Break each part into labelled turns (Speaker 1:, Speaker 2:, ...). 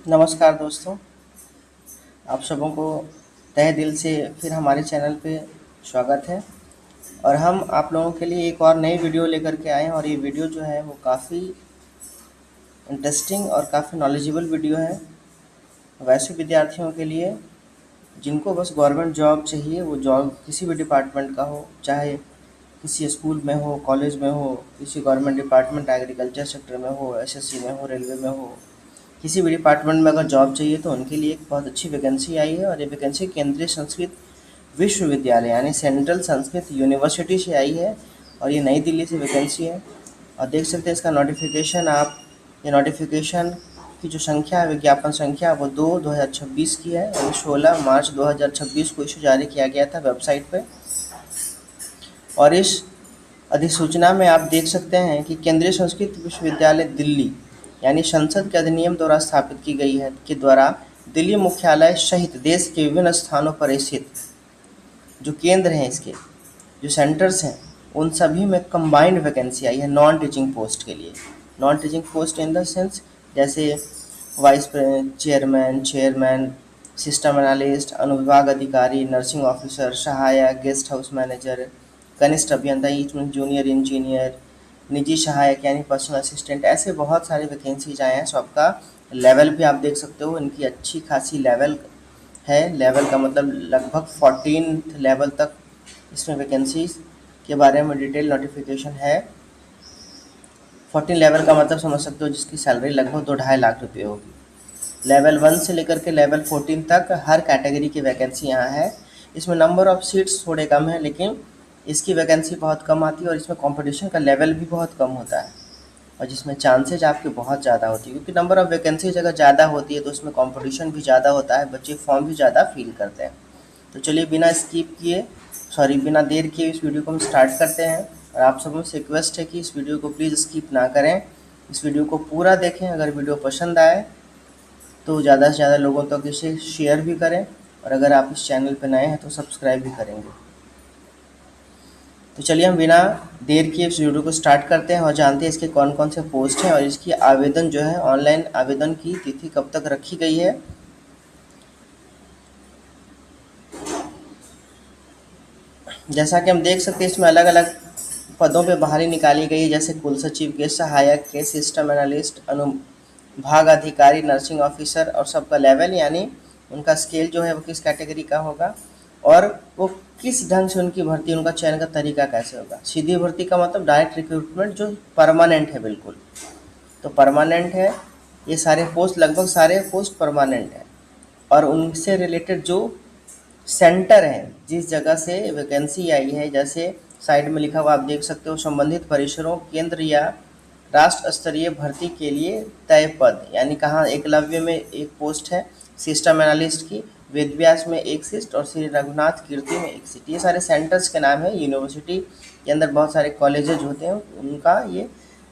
Speaker 1: नमस्कार दोस्तों, आप सबों को तहे दिल से फिर हमारे चैनल पे स्वागत है। और हम आप लोगों के लिए एक और नई वीडियो लेकर के आए हैं और ये वीडियो जो है वो काफ़ी इंटरेस्टिंग और काफ़ी नॉलेजेबल वीडियो है वैसे विद्यार्थियों के लिए जिनको बस गवर्नमेंट जॉब चाहिए। वो जॉब किसी भी डिपार्टमेंट का हो, चाहे किसी स्कूल में हो, कॉलेज में हो, किसी गवर्नमेंट डिपार्टमेंट एग्रीकल्चर सेक्टर में हो, एसएससी में हो, रेलवे में हो, किसी भी डिपार्टमेंट में अगर जॉब चाहिए तो उनके लिए एक बहुत अच्छी वैकेंसी आई है। और ये वैकेंसी केंद्रीय संस्कृत विश्वविद्यालय यानी सेंट्रल संस्कृत यूनिवर्सिटी से आई है और ये नई दिल्ली से वैकेंसी है। और देख सकते हैं इसका नोटिफिकेशन आप, ये नोटिफिकेशन की जो संख्या है, विज्ञापन संख्या, वो 2/2026 की है यानी 16 मार्च 2026 को इसे जारी किया गया था वेबसाइट पर। और इस अधिसूचना में आप देख सकते हैं कि केंद्रीय संस्कृत विश्वविद्यालय दिल्ली यानी संसद के अधिनियम द्वारा स्थापित की गई है के द्वारा दिल्ली मुख्यालय सहित देश के विभिन्न स्थानों पर स्थित जो केंद्र हैं, इसके जो सेंटर्स हैं, उन सभी में कंबाइंड वैकेंसी आई है नॉन टीचिंग पोस्ट के लिए। Non teaching post in the sense जैसे वाइस चेयरमैन, सिस्टम एनालिस्ट, अनुविभाग अधिकारी, नर्सिंग ऑफिसर, सहायक, गेस्ट हाउस मैनेजर, कनिष्ठ अभियंता जूनियर इंजीनियर, निजी सहायक यानी पर्सनल असिस्टेंट, ऐसे बहुत सारी वैकेंसीज आए हैं। सबका लेवल भी आप देख सकते हो, इनकी अच्छी खासी लेवल है। लेवल का मतलब लगभग 14th लेवल तक इसमें वैकेंसीज के बारे में डिटेल नोटिफिकेशन है। 14 लेवल का मतलब समझ सकते हो जिसकी सैलरी लगभग 2-2.5 लाख रुपये होगी। लेवल 1 से लेकर के लेवल 14 तक हर कैटेगरी की वैकेंसी यहाँ है। इसमें नंबर ऑफ़ सीट्स थोड़े कम है, लेकिन इसकी वैकेंसी बहुत कम आती है और इसमें कंपटीशन का लेवल भी बहुत कम होता है और जिसमें चांसेज आपके बहुत ज़्यादा होती है, क्योंकि नंबर ऑफ़ वैकेंसीज अगर ज़्यादा होती है तो उसमें कंपटीशन भी ज़्यादा होता है, बच्चे फॉर्म भी ज़्यादा फिल करते हैं। तो चलिए बिना देर किए इस वीडियो को हम स्टार्ट करते हैं। और आप सबों से रिक्वेस्ट है कि इस वीडियो को प्लीज़ स्किप ना करें, इस वीडियो को पूरा देखें। अगर वीडियो पसंद आए तो ज़्यादा से ज़्यादा लोगों तक इसे शेयर भी करें और अगर आप इस चैनल पर नए हैं तो सब्सक्राइब भी करेंगे। तो चलिए हम बिना देर किए इस वीडियो को स्टार्ट करते हैं और जानते हैं इसके कौन कौन से पोस्ट हैं और इसकी आवेदन जो है, ऑनलाइन आवेदन की तिथि कब तक रखी गई है। जैसा कि हम देख सकते हैं इसमें अलग अलग पदों पे बहाली निकाली गई है, जैसे कुल सचिव के, सहायक के, सिस्टम एनालिस्ट, अनुभाग अधिकारी, नर्सिंग ऑफिसर, और सबका लेवल यानी उनका स्केल जो है वो किस कैटेगरी का होगा और वो किस ढंग से उनकी भर्ती, उनका चयन का तरीका कैसे होगा। सीधी भर्ती का मतलब डायरेक्ट रिक्रूटमेंट जो परमानेंट है, बिल्कुल तो परमानेंट है। ये सारे पोस्ट, लगभग सारे पोस्ट परमानेंट है और उनसे रिलेटेड जो सेंटर है, जिस जगह से वैकेंसी आई है, जैसे साइड में लिखा हुआ आप देख सकते हो, संबंधित परिसरों, केंद्र या राष्ट्र स्तरीय भर्ती के लिए तय पद, यानी कहाँ एकलव्य में एक पोस्ट है सिस्टम एनालिस्ट की, वेदव्यास में एक सीट और श्री रघुनाथ कीर्ति में एक सीट। ये सारे सेंटर्स के नाम है। यूनिवर्सिटी के अंदर बहुत सारे कॉलेजेज होते हैं, उनका ये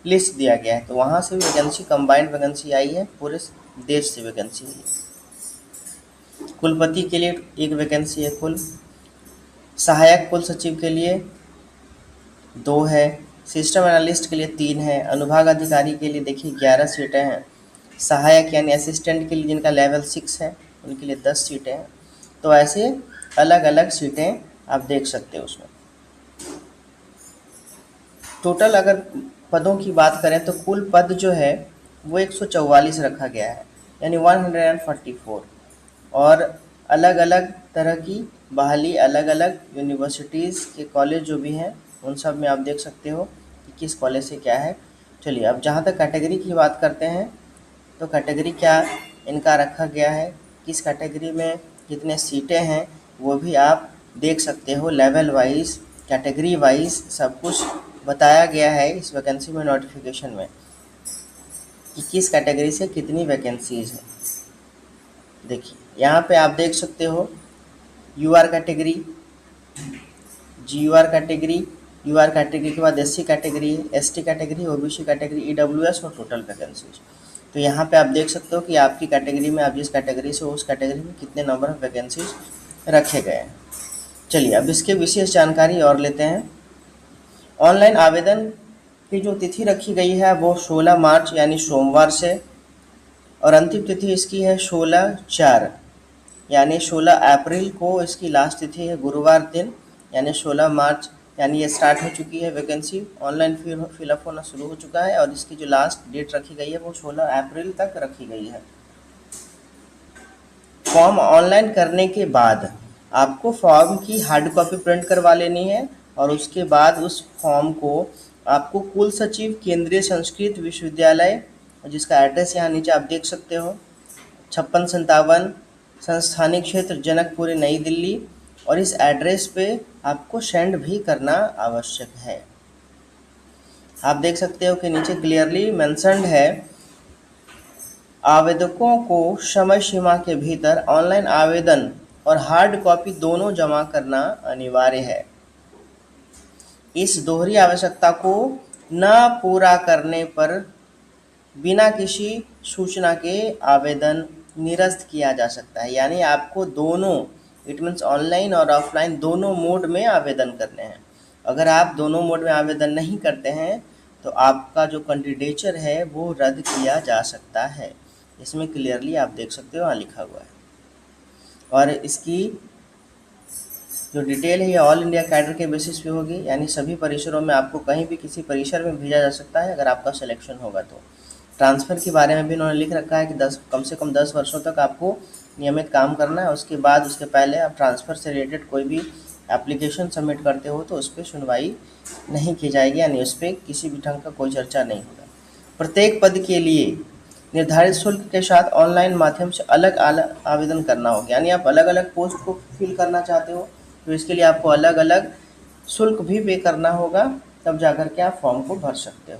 Speaker 1: लिस्ट दिया गया है। तो वहाँ से भी वैकेंसी, कंबाइंड वैकेंसी आई है, पूरे देश से वैकेंसी आई है। कुलपति के लिए एक वैकेंसी है कुल, सहायक कुल सचिव के लिए 2 है, सिस्टम एनालिस्ट के लिए 3 है, अनुभाग अधिकारी के लिए देखिए 11 सीटें हैं, सहायक यानी असिस्टेंट के लिए जिनका लेवल 6 है उनके लिए 10 सीटें हैं। तो ऐसे अलग अलग सीटें आप देख सकते हो उसमें। टोटल अगर पदों की बात करें तो कुल पद जो है वो 144 रखा गया है, यानी 144। और अलग अलग तरह की बहाली अलग अलग यूनिवर्सिटीज़ के कॉलेज जो भी हैं उन सब में आप देख सकते हो कि किस कॉलेज से क्या है। चलिए अब जहाँ तक कैटेगरी की बात करते हैं तो कैटेगरी क्या इनका रखा गया है, किस कैटेगरी में कितने सीटें हैं वो भी आप देख सकते हो। लेवल वाइज, कैटेगरी वाइज सब कुछ बताया गया है इस वैकेंसी में, नोटिफिकेशन में, कि किस कैटेगरी से कितनी वैकेंसीज हैं। देखिए यहाँ पे आप देख सकते हो UR category, GUR category, UR category के बाद SC category, ST category, OBC category, EWS और टोटल वैकेंसीज। तो यहाँ पे आप देख सकते हो कि आपकी कैटेगरी में, आप जिस कैटेगरी से हो उस कैटेगरी में कितने नंबर ऑफ वैकेंसीज रखे गए हैं। चलिए अब इसके विशेष जानकारी और लेते हैं। ऑनलाइन आवेदन की जो तिथि रखी गई है वो 16 मार्च यानी सोमवार से और अंतिम तिथि इसकी है 16/4, यानी 16 अप्रैल को इसकी लास्ट तिथि है, गुरुवार दिन, यानी 16 मार्च, यानी ये स्टार्ट हो चुकी है वैकेंसी, ऑनलाइन फिलअप होना शुरू हो चुका है और इसकी जो लास्ट डेट रखी गई है वो 16 अप्रैल तक रखी गई है। फॉर्म ऑनलाइन करने के बाद आपको फॉर्म की हार्ड कॉपी प्रिंट करवा लेनी है और उसके बाद उस फॉर्म को आपको कुल सचिव केंद्रीय संस्कृत विश्वविद्यालय, जिसका एड्रेस यहाँ नीचे आप देख सकते हो, 5657 संस्थानिक क्षेत्र जनकपुरी नई दिल्ली, और इस एड्रेस पे आपको सेंड भी करना आवश्यक है। आप देख सकते हो कि नीचे क्लियरली मेंशन्ड है, आवेदकों को समय सीमा के भीतर ऑनलाइन आवेदन और हार्ड कॉपी दोनों जमा करना अनिवार्य है। इस दोहरी आवश्यकता को न पूरा करने पर बिना किसी सूचना के आवेदन निरस्त किया जा सकता है। यानी आपको दोनों, इट मीन्स ऑनलाइन और ऑफलाइन दोनों मोड में आवेदन करने हैं। अगर आप दोनों मोड में आवेदन नहीं करते हैं तो आपका जो कैंडिडेचर है वो रद्द किया जा सकता है। इसमें क्लियरली आप देख सकते हो, वहाँ लिखा हुआ है। और इसकी जो डिटेल है ये ऑल इंडिया कैडर के बेसिस पे होगी, यानी सभी परिसरों में आपको कहीं भी किसी परिसर में भेजा जा सकता है अगर आपका सिलेक्शन होगा तो। ट्रांसफ़र के बारे में भी उन्होंने लिख रखा है कि कम से कम 10 वर्षों तक आपको नियमित काम करना है। उसके बाद, उसके पहले आप ट्रांसफ़र से रिलेटेड कोई भी एप्लीकेशन सबमिट करते हो तो उस पर सुनवाई नहीं की जाएगी, यानी उस पर किसी भी ढंग का कोई चर्चा नहीं होगा। प्रत्येक पद के लिए निर्धारित शुल्क के साथ ऑनलाइन माध्यम से अलग अलग आवेदन करना होगा। यानी आप अलग अलग पोस्ट को फिल करना चाहते हो तो इसके लिए आपको अलग अलग शुल्क भी पे करना होगा, तब जाकर के आप फॉर्म को भर सकते हो।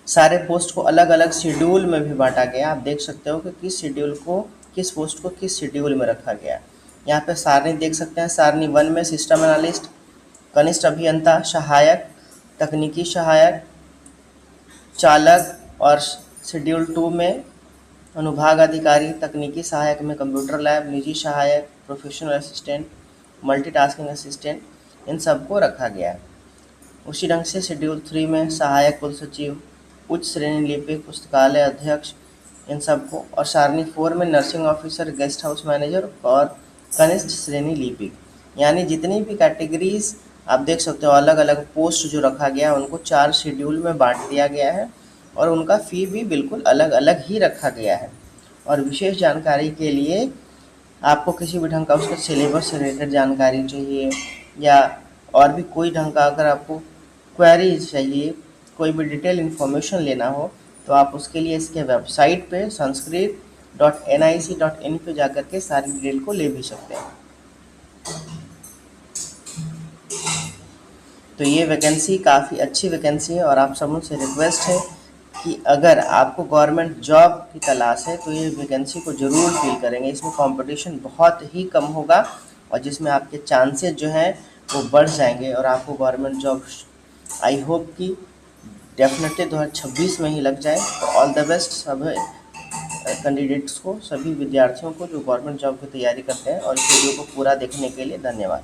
Speaker 1: सारे पोस्ट को अलग अलग शेड्यूल में भी बांटा गया। आप देख सकते हो कि किस पोस्ट को किस शेड्यूल में रखा गया। यहाँ पे सारणी देख सकते हैं। सारणी 1 में सिस्टम एनालिस्ट, कनिष्ठ अभियंता, सहायक, तकनीकी सहायक, चालक, और शेड्यूल 2 में अनुभाग अधिकारी, तकनीकी सहायक में कंप्यूटर लैब, निजी सहायक, प्रोफेशनल असिस्टेंट, मल्टीटास्किंग असिस्टेंट, इन सबको रखा गया है। उसी ढंग से शेड्यूल 3 में सहायक कुल सचिव, उच्च श्रेणी लिपिक, पुस्तकालय अध्यक्ष, इन सबको, और सारणी 4 में nursing officer, guest house manager और कनिष्ठ श्रेणी लिपिक। यानी जितनी भी कैटेगरीज आप देख सकते हो, अलग अलग पोस्ट जो रखा गया है उनको 4 शेड्यूल में बांट दिया गया है और उनका फ़ी भी बिल्कुल अलग अलग ही रखा गया है। और विशेष जानकारी के लिए आपको किसी भी ढंग का उसका सिलेबस से रिलेटेड जानकारी चाहिए या और भी कोई ढंग का अगर आपको क्वेरी चाहिए, कोई भी डिटेल इन्फॉर्मेशन लेना हो तो आप उसके लिए इसके वेबसाइट पे sanskrit.nic.in पे जाकर के सारी डिटेल को ले भी सकते हैं। तो ये वैकेंसी काफ़ी अच्छी वैकेंसी है और आप सबों से रिक्वेस्ट है कि अगर आपको गवर्नमेंट जॉब की तलाश है तो ये वैकेंसी को ज़रूर फिल करेंगे। इसमें कंपटीशन बहुत ही कम होगा और जिसमें आपके चांसेस जो हैं वो बढ़ जाएंगे और आपको गवर्नमेंट जॉब आई होप कि डेफिनेटली 2026 में ही लग जाए। तो ऑल द बेस्ट सभी कैंडिडेट्स को, सभी विद्यार्थियों को जो गवर्नमेंट जॉब की तैयारी करते हैं। और इस वीडियो को पूरा देखने के लिए धन्यवाद।